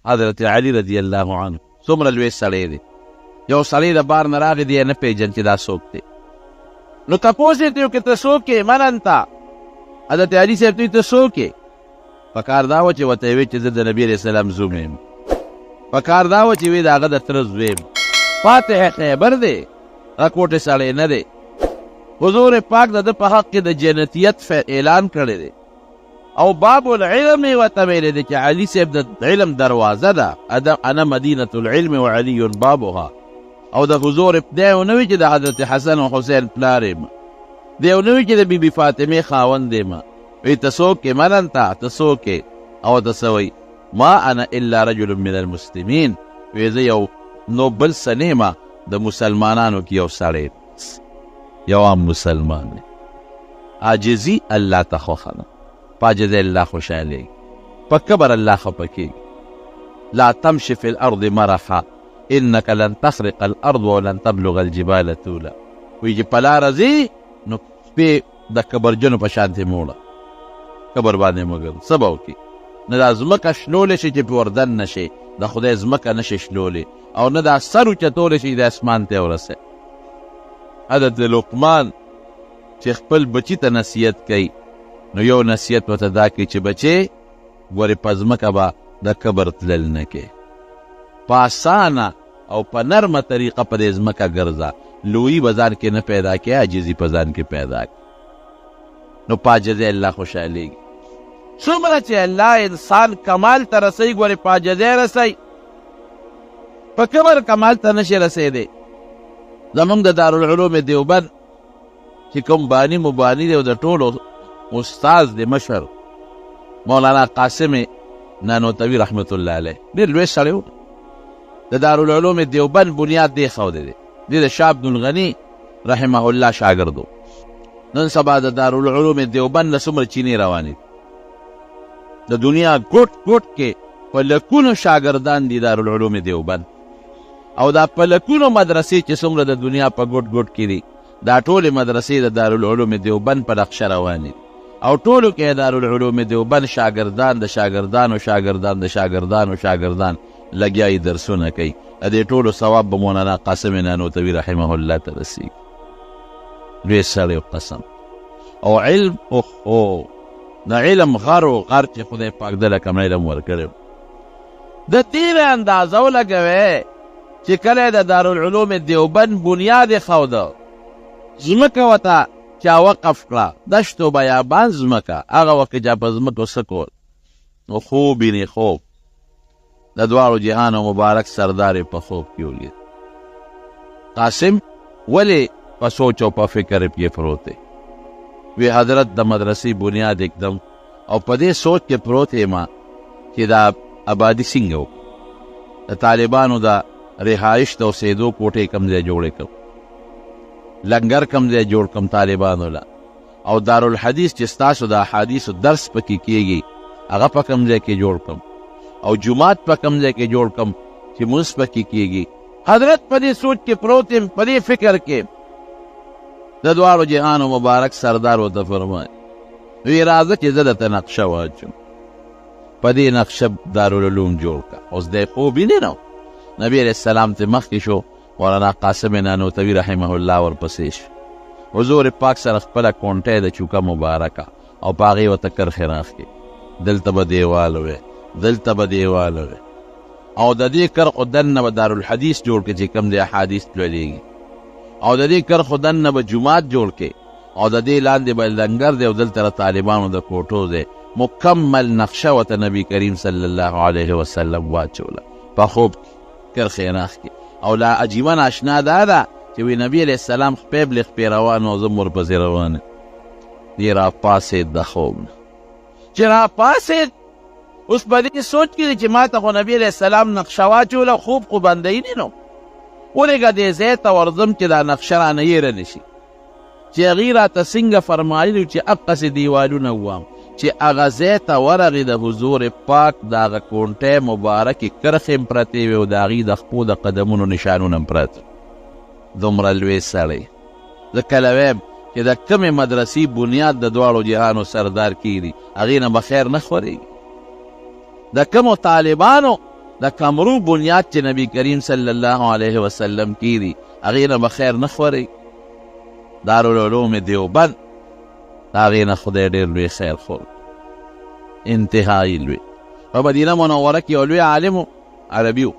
حضرت علی رضی الله عنه څومره لوی سړی دی. یو سړی د بار نه راغی دی نه پیژن چې دا څوک دی. نو تپوس یې ته چې ته څوک یې؟ من انت. حضرت علی صاحب ته ته څوک یې؟ پکار دا و چې ورته یې ویل چې زه د نبي علیه السلام زوم یم. پکار دا و چې وی د هغه د تره زوی یم. فاتح خیبر دی، هغه کوټې سړی نه دی. حضور پاک د ده په حق کې د جنتیت اعلان کړی دی او باب العلم یې ورته ویلی دی چې علي صاحب د علم دروازه ده. انا مدینة العلم وعلي بابها. او د حضور دی ونه وي چې د حضرت حسن او حسین پلار یم، دی ونه وي چې د بیبي فاطمې خاوند یم. وی ته څوک یې؟ من انت. ته څوک یې؟ او ته څه وایي؟ ما انا الا رجل من المسلمین. وی زه یو نو بل څه نه یم، د مسلمانانو کې یو سړی، یو عام مسلمان دی. عاجزي الله ته خوښه ده، په عاجزۍ الله خوشحالېږي، په کبر الله خفه کېږي. لا تمشي في الارض مرحا انك لن تخرق الارض ولن تبلغ الجبال طولا. وی چې په لاره ځي نو سپې د کبرجنو په شانتې موړه کبر باندې مګر څه به وکړي؟ نه دا ځمکه شلولی شي چې پې وردن نه شي، د خدای ځمکه نه شي شلولی، او نه دا سر اوچتولی شي د اسمان ته ورسي. حضرت لقمان چې خپل بچي ته نصیحت کوي نو یو نصیحت ورته دا کوي چې بچې ګورې په ځمکه به د کبر تلل نه کې، په اسانه او په نرمه طریقه په دې ځمکه ګرځه، لویي به ځان کې نه پیدا کې، عاجزي په ځان کې پیدا کې. نو په عاجزۍ الله خوشحالېږي. څومره چې الله انسان کمال ته رسوي ګورې په عاجزۍ رسوي، په کبر کمال ته نشي رسېدی. زمونږ د دارالعلوم دیوبند چې کوم بانی مبانی دی او د ټولو استاذ دی مشر مولانا قاسم نانوتوي رحمت الله علیه، ډېر لوی سړی و. د دارالعلوم دیوبند بنیاد دی ښودی دی. دی د شاه عبدالغني رحمه الله شاګرد و. نن سبا د دارالعلوم دیوبند نه څومره چینې روانې د دنیا ګوټ ګوټ کې په لکونو شاګردان دي دارالعلوم دیوبند، او دا په لکونو مدرسې چې څومره د دنیا په ګوټ ګوټ کې دي دا ټولې مدرسې د دارالعلوم دیوبند په نقشه روانې دي. او ټولو کې دارالعلوم دیوبند شاګردان د شاګردانو شاګردان د شاګردانو شاګردان لګیا یې درسونه کوي. د دې ټولو ثواب به مولانا قاسم نانوتوي رحمه الله ته رسېږي. لوی سړی قسم. او علم اوه د علم غر و غر چې خدای پاک دله کم علم ورکړی د دې به اندازه ولګوې چې کله د دارالعلوم دیوبند بنیاد یې ښوده، ځمکه ورته چا وقف کړه، دشت و بیابان ځمکه، هغه وخت چې په ځمکو څه کول نو خوب وینې خوب د دواړو جهانو مبارک سردار یې په خوب کې ولید. قاسم ولې په سوچ او په فکر کې پروت دی؟ وی حضرت د مدرسې بنیاد اکدم او په دې سوچ کې پروت یم چې دا آبادي څنګه وکړو، د طالبانو د رهایش د اوسېدو کوټې کم ځای جوړې کړم، لنګر کم ځای جوړ کړم طالبانو له، او دارالحدیث چې ستاسو د احادیثو درس پکې کېږي هغه په کم ځای کې جوړ کړم، او جومات په کم ځای کې جوړ کړم چې مونځ پکې کېږي. حضرت په دې سوچ کې پروت یم، په دې فکر کې د دواړو جهانو مبارک سردار ورته فرمایي وی راځه چې زه درته نقشه واچوم، په دې نقشه دارالعلوم جوړ کړه. اوس دی خوب یې نه نبی علیه السلام ته مخکې شو، مولانا قاسم نانوتوي رحمه الله ورپسې شو. حضور پاک سره خپله کونټۍ د چوکه مبارکه او په هغې ورته کرښې راښکې، دلته به دیوال وی، دلته به دیوال وی، او د دې کرښو دننه به دارالحدیث جوړ کړي چې کوم د احادیث لولېږي، او د دې کرښو دننه به جومات جوړ کړي، او د دې لاندې به لنګر دی او دلته د طالبانو د کوټو دی. مکمل نقشه ورته نبي کریم صلی الله علیه وسلم واچوله، په خوب کرښې راښکې. او لا عجیبه ناشنا دا ده چې وی نبي علیه السلام خپې بلې خپې روان او زه ورپسې روان یم. دی راپاڅېد د خوب نه چې راپاڅېد، اوس په دې سوچ کې دی چې ما ته خو نبي علیه السلام نقشه واچوله، خوب خو بندوي نه نو ولېږه دې ځای ته ورځم چې دا نقشه رانه هېره نه شي، چې هغې راته څنګه فرمایلي چې هغسې دیوالونه ووام، چې هغه ځای ته ورغې د حضور پاک د هغه کونټۍ مبارکې کرښې م پرتې وې او د هغې د خپو د قدمونو نشانونه م پرته. دومره لوی سړی. زه کله ویم چې د کمې مدرسې بنیاد د دواړو جهانو سردار کېږي هغې نه به خیر نه خورېږي. د کمو طالبانو د کمرو بنیاد چې نبی کریم صلی الله علیه وسلم کی دی هغې نه به خیر نه خوري. دارالعلوم دیوبند د هغې نه خدای ډېر لوی خیر خور، انتهایی لوی. په مدینه منوره کې یو لوی عالم عربي و،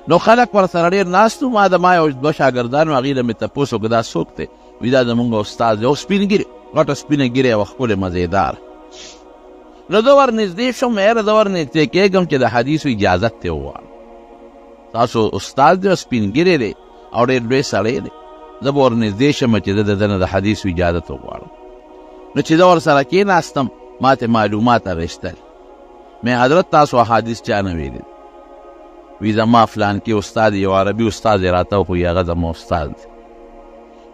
نو خلک ورسره ډېر ناست وو. ما یو دوه شاګردان وو، هغې نه مې تپوس وکړه دا څوک دی؟ وایي دا زمونږ استاد دی، او سپین ږیرې غټه سپینه ږیره یې وه ښکلې مزېدار. نو زه ورنږدې شوم، یاره زه ورنږدې کېږم چې د حدیثو اجازت ترې وغواړم. تاسو استاد دی او سپین ږیری دی او ډېر لوی سړی دی، زه به ورنږدې شم چې زه د ده نه د حدیثو اجازت وغواړم. نو چې زه ورسره کېناستم ما ته معلومات اخیستل. مې حضرت تاسو احادیث چا نه ویلي؟ وی زما فلان کې استاد یو عربي استاد یې راته وښوي، هغه زما استاد دی.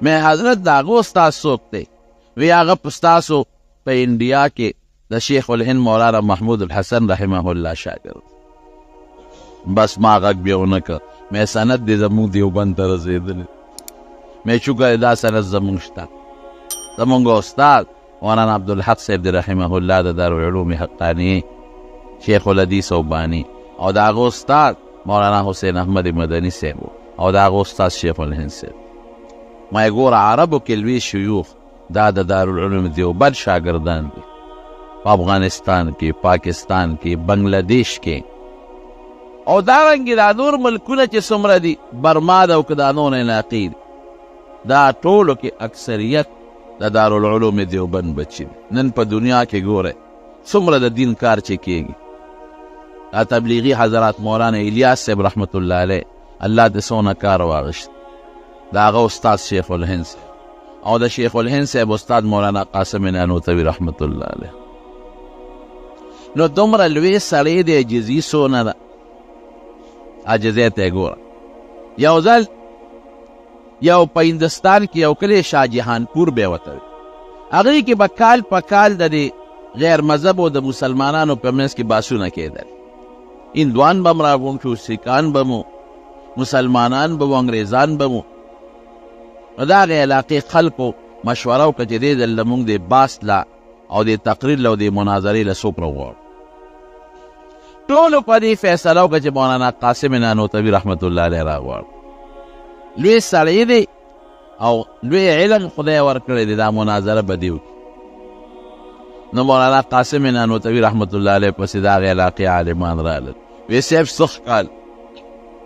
مې حضرت د هغه استاد څوک دی؟ وی هغه په ستاسو په انډیا کې د شیخ الهند مولانا محمود الحسن رحمه الله شاګرد. بس ما غږ بیا ونه کړ. مې سند دی زمونږ دیوبند ته رسېدلی. مې شکر دا سند زمونږ شته. زمونږ استاد مولانا عبدالحق صاحب دی رحمه الله د دارالعلوم حقانیې شیخ الحدیث او بانی، او د هغه استاد مولانا حسین احمد مدني صاحب او د هغه استاد شیخ الهند صاحب. ما یې ګوره عربو کې لوی شیوخ دا د دارالعلوم دیوبند شاګردان دي، په افغانستان کې، پاکستان کې، بنګلادیش کې، او دارنګې دا نور ملکونه چې څومره دي، برما ده او که دا نور علاقې دي، دا ټولو کې اکثریت د دارالعلوم دیوبند بچي دي. نن په دنیا کې ګوره څومره د دین کار چې کېږي. دا تبلیغي حضرات مولانا الیاس صاحب رحمت الله علیه، الله د څونه کار واغشت، د هغه استاد شیخ الهند صاحب او د شیخ الهند صاحب استاد مولانا قاسم نانوتوي رحمت الله علیه. نو دومره لوی سړی دی، عجزي څونه ده، عاجزۍ ته یې ګوره. یو ځل یو په هندوستان کې یو کلی شاهجهانپور به یې ورته وي، هغې کې به کال په کال د دې غیر مذهب او د مسلمانانو په منځ کې بحثونه کېدل. هندوان به هم راغونډ شو، سیکان به مو، مسلمانان به مو، انګریزان به مو. نو د هغې علاقې خلکو مشوره وکړه چې دې ځل لمونږ د بحث له او د تقریر له او د مناظرې له څوک راوغواړو. ټولو په دې فیصله وکړه چې مولانا قاسم نانوتوي رحمت الله علیه راغواړو. لوی سړی دی او لوی علم خدای ورکړی دی، دا مناظره به دې وکړي. نو مولانا قاسم نانوتوي رحمت الله علیه پسې د هغې علاقې عالمان رالل. وی صاحب سخت کال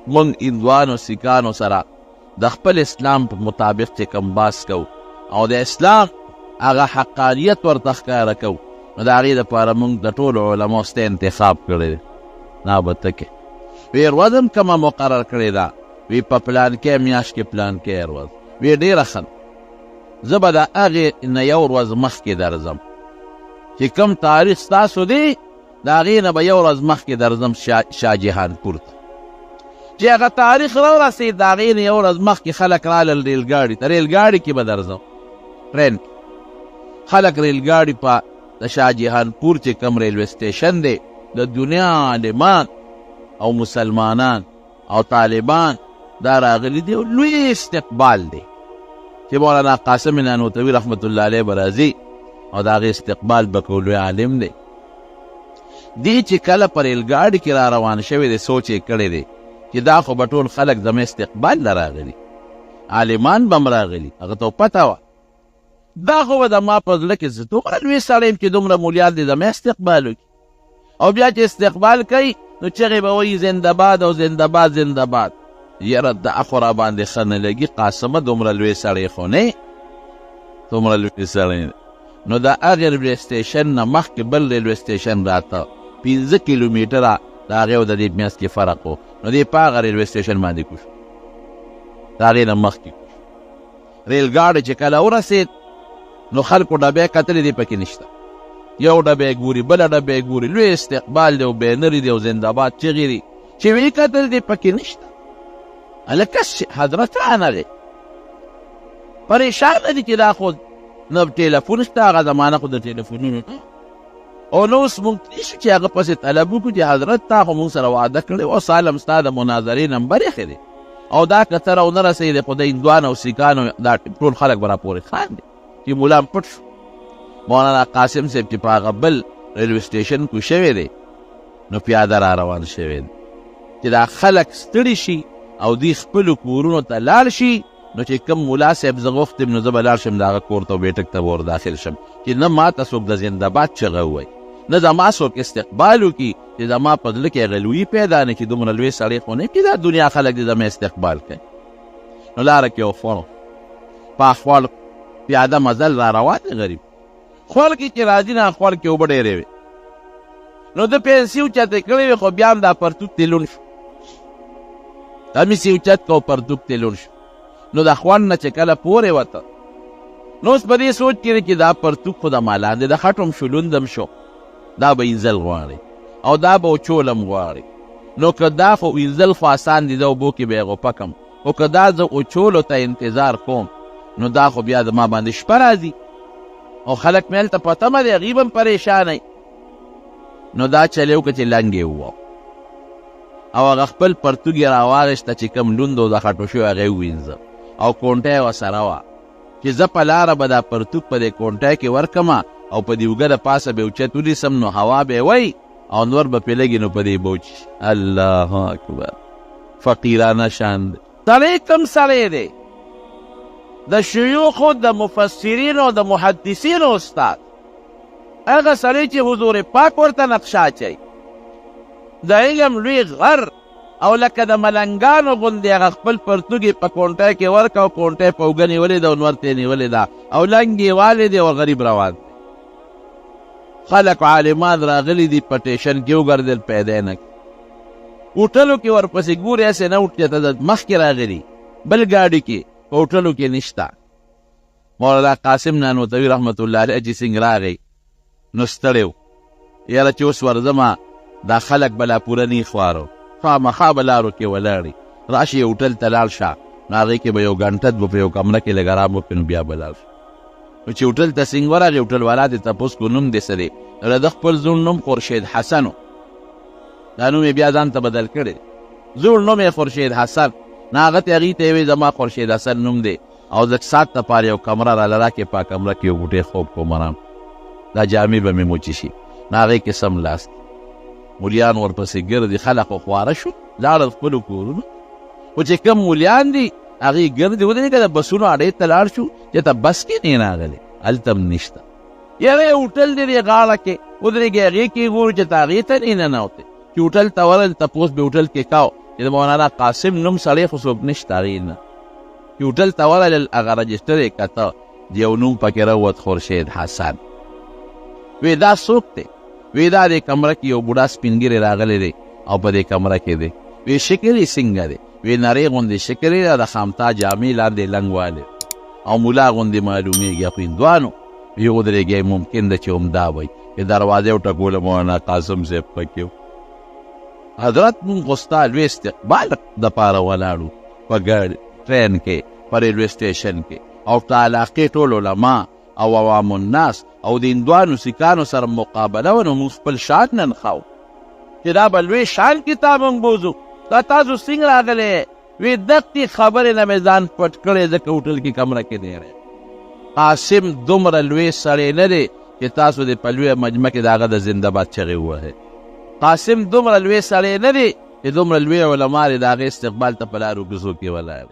موږ هندوانو سیکانو سره د خپل اسلام په مطابق چې کوم بحث کوو او د اسلام هغه حقانیت ورته ښکاره کوو، نو د هغې دپاره موږ د ټولو علماو سته انتخاب کړی دی. نا به ته کې وی ورځ هم کومه مقرر کړې ده، وی په پلانکې میاشت کې پلانکې ورځ. وی ډېره ښه، زه به د هغې نه یو ورځ مخکې درځم چې کوم تاریخ ستاسو دی، د هغې نه به یو ورځ مخکې درځم شاهجهانپور ته. چې هغه تاریخ راورسېد، د هغې نه یو ورځ مخکې خلک رالل ریلګاډي ته، ریلګاډي کې به درځم، ټرین خلک ریلګاډي په د شاهجهانپور چې کوم ریلوے سټیشن دی، د دنیا عالمان او مسلمانان او طالبان دا راغلي دي، لوی استقبال دی چې مولانا قاسم نانوتوي رحمت الله علیه به راځي او د هغې استقبال به کوو. لوی عالم دی. دی چې کله په ریلګاډي کې را روان شوی دی، سوچ یې کړی دی چې دا خو به ټول خلک زما استقبال له راغلي، عالمان به م راغلي، هغه ته پته وه دا خو به زما په زړه کې زه دومره لوی سړی یم چې دومره مولیان دي زما استقبال وکړي. او بیا چې استقبال کوي نو چغې به وایي زنده‌باد او زنده‌باد زنده‌باد. یاره دا خو را باندې ښه نه لګي، قاسمه دومره لوی سړی خو نه، دومره لوی سړی. نو د هغې ریلوے سټیشن نه مخکې بل ریلوے سټیشن راته 15 کیلومیټره د هغې او د دې میانځ کې فرق و. نو دی په هغه ریلوے سټیشن باندې کوږ شو، د هغې نه مخکې ریلګاډی چې کله ورسېد نو خلکو ډبې کتلې دي، پکې نشته. یو ډبې ګوري، بله ډبې ګوري، لوی استقبال دی او بینرې دی او زنده‌باد چغې دي، چې ویې کتل دي پکې نشته. هلکه حضرت رانغی پریشانه دي چې دا خو نه ټلیفون شته، هغه زمانه خو د ټلیفونونو او نو اوس موږ کلی شو چې هغه پسې طلب وکړو چې حضرت تا خو موږ سره وعده کړې وه، سالم ستا د مناظرې نمبر ایښی دی او دا که ته راونه رسېدې خو د هندوانو او سیکانو دا ټول خلک به راپورې خاندي. چې مولا هم پټ شو. مولانا قاسم صاحب چې په هغه بل ریلوے سټیشن کو شوی دی نو پیاده را روان شوی دی. چې دا خلک ستړي شي او دوی خپلو کورونو ته لاړ شي، نو چې کوم ملا صاحب زه غوښتم نو زه به لاړ شم د هغه کور ته او بیټک ته به ور داخل شم چې نه ما ته څوک د زنده‌باد چغه ووایي، نه زما څوک استقبال وکړي چې زما په زړه کې هغه لویي پیدا نه کړي، دومره لوی سړی خو نه چې دا دنیا خلک دې زما استقبال کوي. نو لاره کې یو خوړ په خوړ پیاده مزل را روان دی غریب، خوړ کې چې راځي نه خوړ کې اوبه ډېرې وې، نو د پیسې اوچتې کړې وې خو بیا هم دا پرتوک ته لوند شو، همسې اوچت که او پرتوک ته لوند شو، نو د خوند نه چې کله پورې وته نو اوس په دې سوچ کې دی چې دا پرتوک خو د ما لاندې د خټم شو لوندم شو، دا به انزل غواړي او دا به اوچولم غواړي، نو که دا خو انزل خو آسان دي، د اوبو کې به یې غوپه کم، خو که دا زه اوچولو ته انتظار کوم نو دا خو بیا د ما باندې شپه راځي او خلک مې هلته په تمه دی، هغوی به هم پریشانوي. نو دا چلی وکړه چې لنګ یې وواو او هغه خپل پرتوګ یې راواغېسته چې کوم لوند و د خټو شوی هغه یې ووینځه او کونټه یې ورسره وه چې زه په لاره به دا پرتوګ په دې کونټه کې ورکمه او په دې اوږه د پاسه به اوچت ونیسم نو هوا به یې وی او نور به پرې لګي نو په دې به وچي. الله اکبر، فقیرانه شان دی. سړی کوم سړی دی؟ د شیوخو د مفسرینو او د محدثینو استاد، هغه سړی چې حضور پاک ورته نقشه اچوي، د علم لوی غر او لکه د ملنګانو غوندې هغه خپل پرتوګ یې په کونټه کې ورکه او کونټه یې په اوږه نیولې ده او نور ته یې نیولې ده او لنګ یې والې دی او غریب روان دی. خلک عالمان راغلي دي په ټیشن کې وګرځېدل پیدا نه کړي، هوټلو کې ورپسې ګورې هسې نه چې ته د مخکې راغلي بل ګاډي کې په هوټلو کې نشته. مولانا قاسم نانوتوي رحمت الله علیه چې څنګه راغی نو ستړی و، یاره چې اوس ورځمه دا خلک به لا پوره نه خوارو، خامخا به لارو کې ولاړي، راشي هوټل ته لاړ شه نو هغې کې به یو ګنټت به په یو کمره کې لږ ارام وکړي نو بیا به لاړ شه. نو چې هوټل ته څنګه ورغی هوټل والا دې تپوس کو نوم دې څه دی؟ د خپل زوړ نوم خورشید حسن و، دا نوم یې بیا ځان ته بدل کړی، زوړ نوم یې خورشید حسن، نه هغه ته هغې ته یې وایي زما خورشید حسن نوم دی او د سات دپاره یو کمره راله راکړې، په کمره کې یو بوټی خوب کوم ارام، دا جامې به مې موچې شي، نه هغې کې سم لاس مولیان ورپسې ګرځي، خلک خو خواره شو لاړل خپلو کورونو، خو چې کوم مولیان دي هغې ګرځي ودرېږه د بسونو اډې ته لاړ شو چې ته بس کې نه راغلی، هلته هم نشته، یاره هوټل دی دې غاړه کې ودرېږې هغې کې ګورو چې ته هغې ته نه ننوتې، چې هوټل ته ورغلې تپوس به هوټل کې کاو چې د مولانا قاسم نوم سړی خو څوک نشته هغې نه، چې هوټل ته ورغلل هغه رجسټر یې کته د یو نوم پکې راووت خورشید حسن. وی دا څوک دی؟ وی دا دې کمره کې یو بوډا سپین ږیری راغلی دی او په دې کمره کې دی. وی شکل یې څنګه دی؟ وی نرۍ غوندې شکل یې د خامتا جامې لاندې لنګ والی او ملا غوندې معلومېږي، خو هندوانو وی ودرېږئ ممکن ده چې همدا وایي چې دروازه یې وټکوله مولانا قاسم صاحب پکې و. حضرت مونږ خو ستا لوی استقبال دپاره ولاړو په ګاډي ټرین کې په ریلوې سټیشن کې او په علاقې ټول علما او عوام الناس او د هندوانو سیکانو سره مقابله و، نو موږ خپل شان نن خاو چې دا به لوی شان کتاب موږ بوځو، دا تاسو څنګه راغلی؟ وی دقیق خبرې نه مې ځان پټ کړی ځکه هوټل کې کمره کې دی. قاسم دومره لوی سړی نه دی چې تاسو د په لویه مجمع کې د هغه د زنده‌باد چغې ووهئ. قاسم دومره لوی سړی نه دی چې دومره لوی علما د هغې استقبال ته په لارو کوڅو کې ولاړ